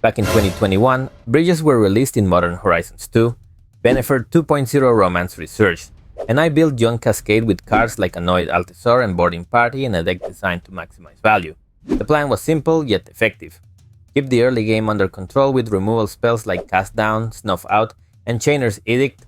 Back in 2021, bridges were released in Modern Horizons 2, Benefer 2.0 Romance Research, and I built Jund Cascade with cards like Annoyed Altisor and Boarding Party and a deck designed to maximize value. The plan was simple yet effective. Keep the early game under control with removal spells like Cast Down, Snuff Out, and Chainer's Edict,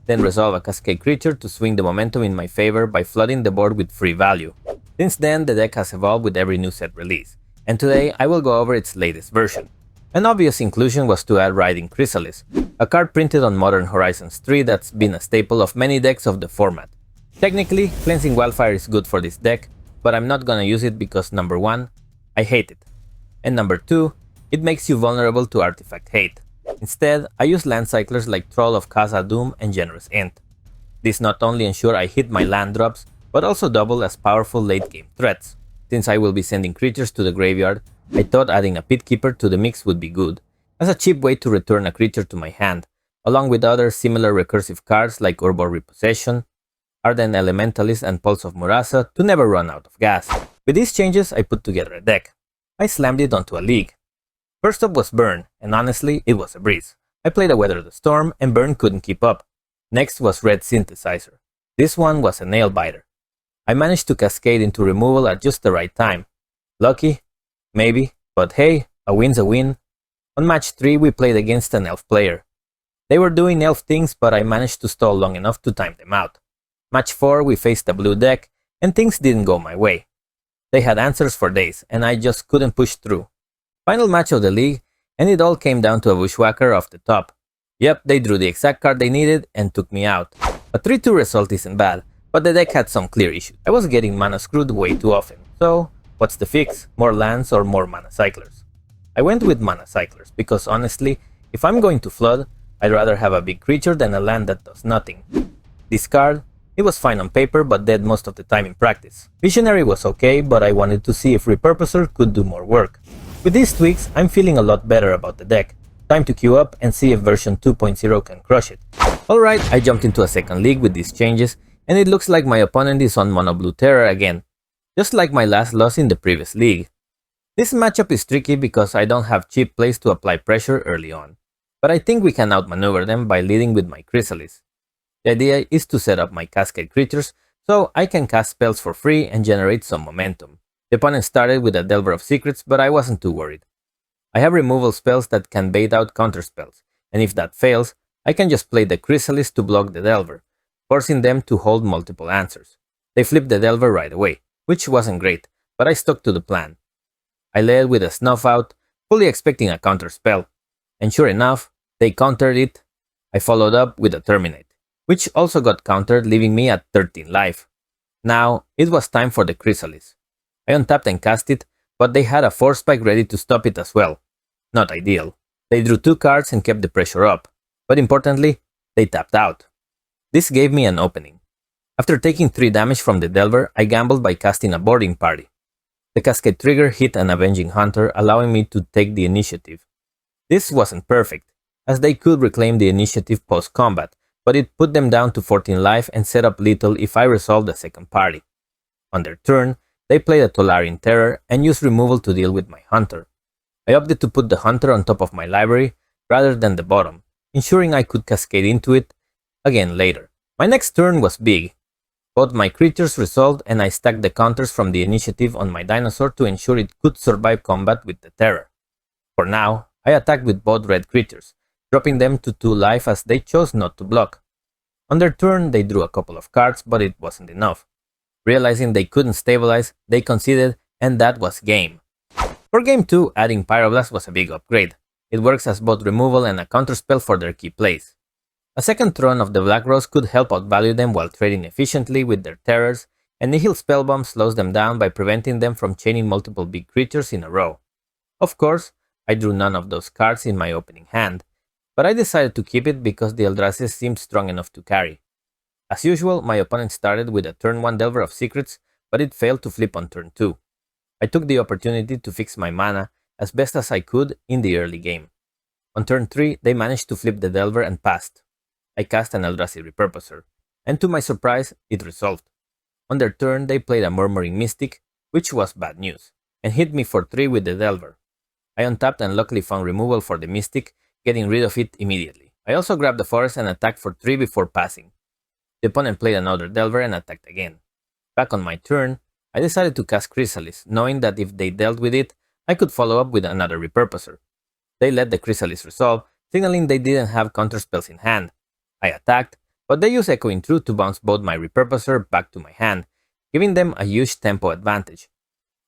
then resolve a Cascade creature to swing the momentum in my favor by flooding the board with free value. Since then, the deck has evolved with every new set release, and today I will go over its latest version. An obvious inclusion was to add Riding Chrysalis, a card printed on Modern Horizons 3 that's been a staple of many decks of the format. Technically, Cleansing Wildfire is good for this deck, but I'm not gonna use it because number 1, I hate it, and number 2, it makes you vulnerable to artifact hate. Instead, I use land cyclers like Troll of Khazad-dûm and Generous Int. These not only ensure I hit my land drops, but also double as powerful late-game threats. Since I will be sending creatures to the graveyard, I thought adding a Pit Keeper to the mix would be good, as a cheap way to return a creature to my hand, along with other similar recursive cards like Urborg Repossession, Ardent Elementalist and Pulse of Murasa to never run out of gas. With these changes, I put together a deck. I slammed it onto a league. First up was Burn, and honestly, it was a breeze. I played a Weather the Storm, and Burn couldn't keep up. Next was Red Synthesizer. This one was a nail-biter. I managed to cascade into removal at just the right time. Lucky? Maybe, but hey, a win's a win. On match 3, we played against an elf player. They were doing elf things, but I managed to stall long enough to time them out. Match 4, we faced a blue deck, and things didn't go my way. They had answers for days, and I just couldn't push through. Final match of the league, and it all came down to a Bushwhacker off the top. Yep, they drew the exact card they needed and took me out. A 3-2 result isn't bad, but the deck had some clear issues. I was getting mana screwed way too often, so what's the fix? More lands or more mana cyclers? I went with mana cyclers because honestly, if I'm going to flood, I'd rather have a big creature than a land that does nothing. This card, it was fine on paper but dead most of the time in practice. Visionary was okay, but I wanted to see if Repurposer could do more work. With these tweaks, I'm feeling a lot better about the deck. Time to queue up and see if version 2.0 can crush it. Alright, I jumped into a second league with these changes, and it looks like my opponent is on Mono Blue Terror again, just like my last loss in the previous league. This matchup is tricky because I don't have cheap plays to apply pressure early on, but I think we can outmaneuver them by leading with my Chrysalis. The idea is to set up my Cascade creatures so I can cast spells for free and generate some momentum. The opponent started with a Delver of Secrets, but I wasn't too worried. I have removal spells that can bait out counterspells, and if that fails, I can just play the Chrysalis to block the Delver, forcing them to hold multiple answers. They flipped the Delver right away, which wasn't great, but I stuck to the plan. I led with a Snuff Out, fully expecting a counterspell, and sure enough, they countered it. I followed up with a Terminate, which also got countered, leaving me at 13 life. Now, it was time for the Chrysalis. I untapped and cast it, but they had a Force Spike ready to stop it as well. Not ideal. They drew 2 cards and kept the pressure up, but importantly, they tapped out. This gave me an opening. After taking 3 damage from the Delver, I gambled by casting a Boarding Party. The Cascade trigger hit an Avenging Hunter, allowing me to take the initiative. This wasn't perfect, as they could reclaim the initiative post-combat, but it put them down to 14 life and set up lethal if I resolved the second party. On their turn, they played a Tolarian Terror and used removal to deal with my Hunter. I opted to put the Hunter on top of my library rather than the bottom, ensuring I could cascade into it again later. My next turn was big. Both my creatures resolved and I stacked the counters from the initiative on my dinosaur to ensure it could survive combat with the Terror. For now, I attacked with both red creatures, dropping them to 2 life as they chose not to block. On their turn, they drew a couple of cards, but it wasn't enough. Realizing they couldn't stabilize, they conceded, and that was game. For game 2, adding Pyroblast was a big upgrade. It works as both removal and a counterspell for their key plays. A second Throne of the Black Rose could help outvalue them while trading efficiently with their terrors, and Nihil Spellbomb slows them down by preventing them from chaining multiple big creatures in a row. Of course, I drew none of those cards in my opening hand, but I decided to keep it because the Eldrazi seemed strong enough to carry. As usual, my opponent started with a turn 1 Delver of Secrets, but it failed to flip on turn 2. I took the opportunity to fix my mana as best as I could in the early game. On turn 3, they managed to flip the Delver and passed. I cast an Eldrazi Repurposer, and to my surprise, it resolved. On their turn, they played a Murmuring Mystic, which was bad news, and hit me for 3 with the Delver. I untapped and luckily found removal for the Mystic, getting rid of it immediately. I also grabbed the Forest and attacked for 3 before passing. The opponent played another Delver and attacked again. Back on my turn, I decided to cast Chrysalis, knowing that if they dealt with it, I could follow up with another Repurposer. They let the Chrysalis resolve, signaling they didn't have counterspells in hand. I attacked, but they used Echoing Truth to bounce both my Repurposer back to my hand, giving them a huge tempo advantage.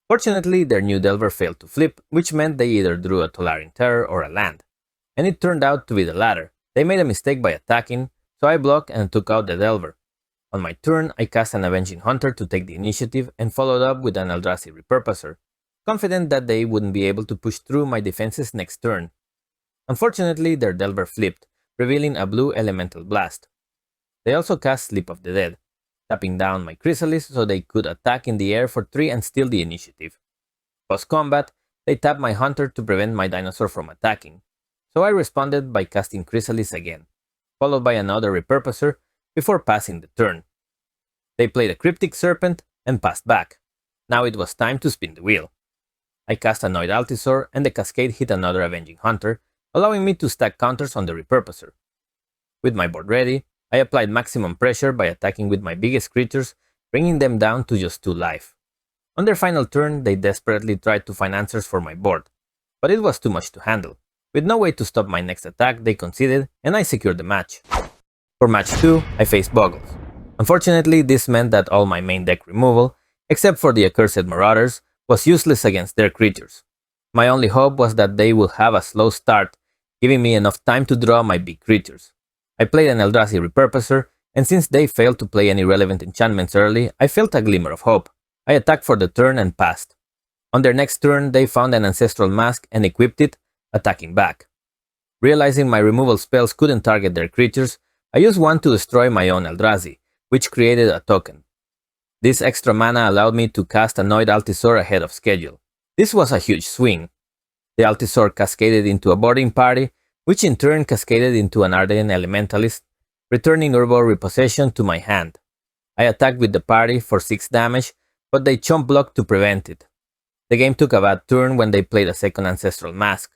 Fortunately, their new Delver failed to flip, which meant they either drew a Tolarian Terror or a land. And it turned out to be the latter. They made a mistake by attacking, so I blocked and took out the Delver. On my turn, I cast an Avenging Hunter to take the initiative and followed up with an Eldrazi Repurposer, confident that they wouldn't be able to push through my defenses next turn. Unfortunately, their Delver flipped, revealing a blue Elemental Blast. They also cast Sleep of the Dead, tapping down my Chrysalis so they could attack in the air for 3 and steal the initiative. Post-combat, they tapped my Hunter to prevent my Dinosaur from attacking, so I responded by casting Chrysalis again, followed by another Repurposer before passing the turn. They played a Cryptic Serpent and passed back. Now it was time to spin the wheel. I cast Annoyed Altisaur and the Cascade hit another Avenging Hunter, allowing me to stack counters on the Repurposer. With my board ready, I applied maximum pressure by attacking with my biggest creatures, bringing them down to just 2 life. On their final turn, they desperately tried to find answers for my board, but it was too much to handle. With no way to stop my next attack, they conceded, and I secured the match. For match 2, I faced Boggles. Unfortunately, this meant that all my main deck removal, except for the Accursed Marauders, was useless against their creatures. My only hope was that they would have a slow start, giving me enough time to draw my big creatures. I played an Eldrazi Repurposer, and since they failed to play any relevant enchantments early, I felt a glimmer of hope. I attacked for the turn and passed. On their next turn, they found an Ancestral Mask and equipped it, attacking back. Realizing my removal spells couldn't target their creatures, I used one to destroy my own Eldrazi, which created a token. This extra mana allowed me to cast Annoyed Altisaur ahead of schedule. This was a huge swing. The Altisaur cascaded into a boarding party, which in turn cascaded into an Ardenn Elementalist, returning Urborg Repossession to my hand. I attacked with the party for 6 damage, but they chump blocked to prevent it. The game took a bad turn when they played a second Ancestral Mask,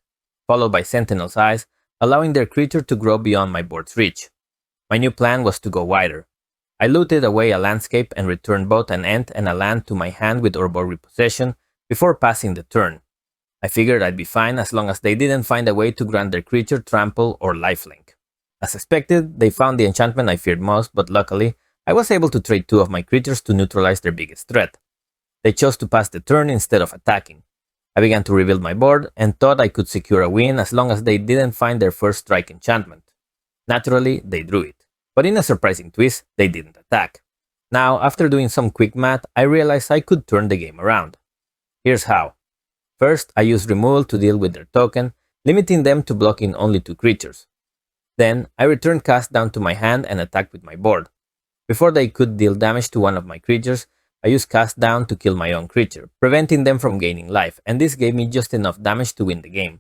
followed by Sentinel's Eyes, allowing their creature to grow beyond my board's reach. My new plan was to go wider. I looted away a landscape and returned both an Ent and a land to my hand with Urborg Repossession before passing the turn. I figured I'd be fine as long as they didn't find a way to grant their creature trample or lifelink. As expected, they found the enchantment I feared most, but luckily, I was able to trade 2 of my creatures to neutralize their biggest threat. They chose to pass the turn instead of attacking. I began to rebuild my board and thought I could secure a win as long as they didn't find their first strike enchantment. Naturally, they drew it, but in a surprising twist, they didn't attack. Now, after doing some quick math, I realized I could turn the game around. Here's how. First, I used removal to deal with their token, limiting them to blocking only 2 creatures. Then, I returned cast down to my hand and attacked with my board. Before they could deal damage to one of my creatures, I used cast down to kill my own creature, preventing them from gaining life, and this gave me just enough damage to win the game.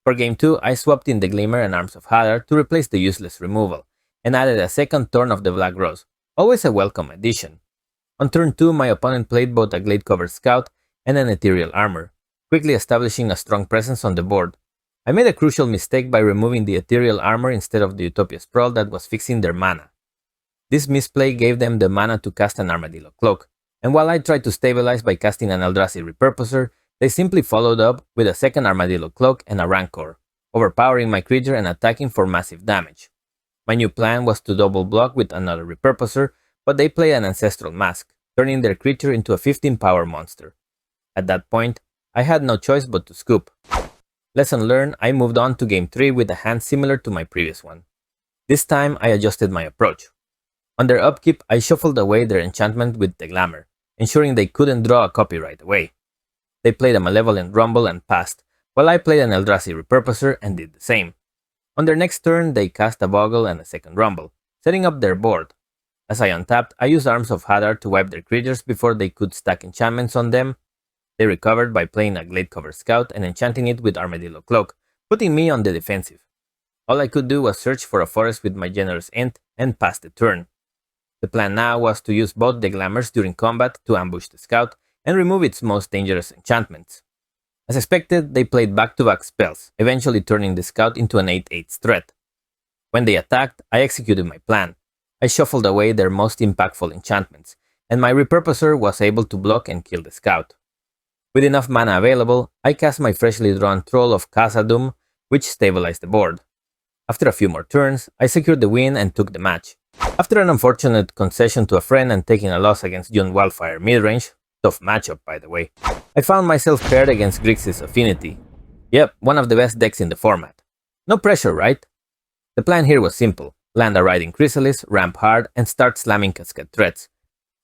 For game 2, I swapped in the Glimmer and Arms of Hadar to replace the useless removal, and added a second Thorn of the Black Rose, always a welcome addition. On turn 2, my opponent played both a Glade-covered Scout and an Ethereal Armor, quickly establishing a strong presence on the board. I made a crucial mistake by removing the Ethereal Armor instead of the Utopia Sprawl that was fixing their mana. This misplay gave them the mana to cast an Armadillo Cloak, and while I tried to stabilize by casting an Eldrazi Repurposer, they simply followed up with a second Armadillo Cloak and a Rancor, overpowering my creature and attacking for massive damage. My new plan was to double block with another Repurposer, but they played an Ancestral Mask, turning their creature into a 15-power monster. At that point, I had no choice but to scoop. Lesson learned, I moved on to game 3 with a hand similar to my previous one. This time, I adjusted my approach. On their upkeep, I shuffled away their enchantment with the Glamour, ensuring they couldn't draw a copy right away. They played a Malevolent Rumble and passed, while I played an Eldrazi Repurposer and did the same. On their next turn, they cast a Boggle and a second Rumble, setting up their board. As I untapped, I used Arms of Hadar to wipe their creatures before they could stack enchantments on them. They recovered by playing a Glade-covered Scout and enchanting it with Armadillo Cloak, putting me on the defensive. All I could do was search for a forest with my generous Ent and pass the turn. The plan now was to use both the Glamours during combat to ambush the Scout and remove its most dangerous enchantments. As expected, they played back-to-back spells, eventually turning the scout into an 8/8 threat. When they attacked, I executed my plan. I shuffled away their most impactful enchantments, and my repurposer was able to block and kill the scout. With enough mana available, I cast my freshly drawn Troll of Khazad-dûm, which stabilized the board. After a few more turns, I secured the win and took the match. After an unfortunate concession to a friend and taking a loss against Jund Wildfire midrange, tough matchup by the way, I found myself paired against Grixis Affinity. Yep, one of the best decks in the format. No pressure, right? The plan here was simple: land a Riding Chrysalis, ramp hard, and start slamming Cascade threats.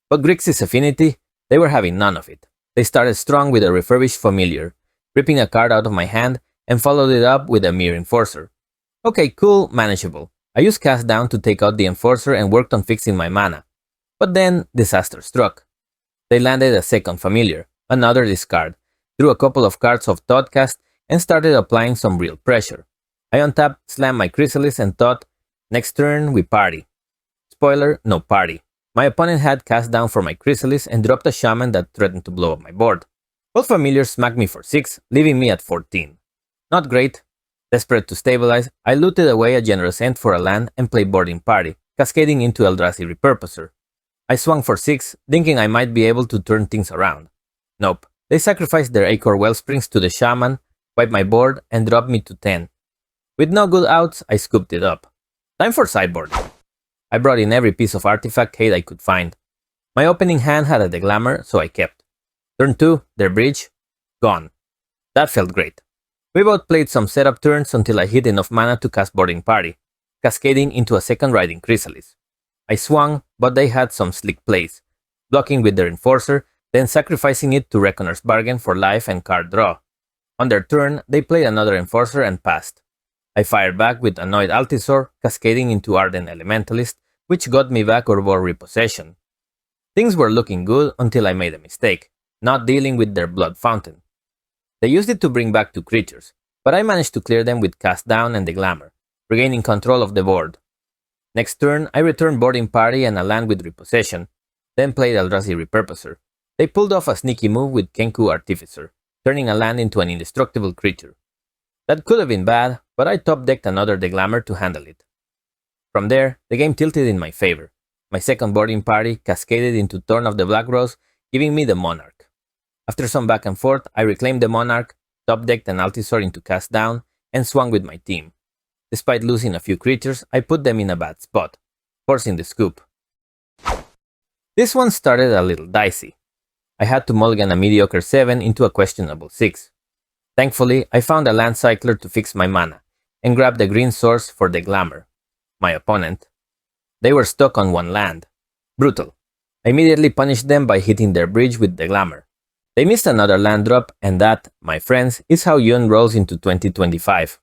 But Grixis Affinity, they were having none of it. They started strong with a Refurbished Familiar, ripping a card out of my hand, and followed it up with a Mere Enforcer. Okay, cool, manageable. I used Cast Down to take out the Enforcer and worked on fixing my mana. But then, disaster struck. They landed a second Familiar, another discard, drew a couple of cards of Thoughtcast, and started applying some real pressure. I untapped, slammed my Chrysalis, and thought, next turn we party. Spoiler, no party. My opponent had Cast Down for my Chrysalis and dropped a Shaman that threatened to blow up my board. Both Familiars smacked me for 6, leaving me at 14. Not great. Desperate to stabilize, I looted away a generous end for a land and played Boarding Party, cascading into Eldrazi Repurposer. I swung for 6, thinking I might be able to turn things around. Nope. They sacrificed their Acre Wellsprings to the Shaman, wiped my board, and dropped me to 10. With no good outs, I scooped it up. Time for sideboard. I brought in every piece of artifact hate I could find. My opening hand had a Deglammer, so I kept. Turn 2, their bridge, gone. That felt great. We both played some setup turns until I hit enough mana to cast Boarding Party, cascading into a second Riding Chrysalis. I swung, but they had some slick plays, blocking with their Enforcer, then sacrificing it to Reckoner's Bargain for life and card draw. On their turn, they played another Enforcer and passed. I fired back with Annoyed Altisor, cascading into Ardent Elementalist, which got me back Urbor Repossession. Things were looking good until I made a mistake, not dealing with their Blood Fountain. They used it to bring back 2 creatures, but I managed to clear them with Cast Down and Deglammer, regaining control of the board. Next turn, I returned Boarding Party and a land with Repossession, then played Eldrazi Repurposer. They pulled off a sneaky move with Kenku Artificer, turning a land into an indestructible creature. That could have been bad, but I top-decked another Deglammer to handle it. From there, the game tilted in my favor. My second Boarding Party cascaded into Thorn of the Black Rose, giving me the Monarch. After some back and forth, I reclaimed the Monarch, top-decked an Altisor into Cast Down, and swung with my team. Despite losing a few creatures, I put them in a bad spot, forcing the scoop. This one started a little dicey. I had to mulligan a mediocre 7 into a questionable 6. Thankfully, I found a land cycler to fix my mana, and grabbed the green source for the Deglammer. My opponent. They were stuck on 1 land. Brutal. I immediately punished them by hitting their bridge with the Deglammer. They missed another land drop, and that, my friends, is how Jund rolls into 2025.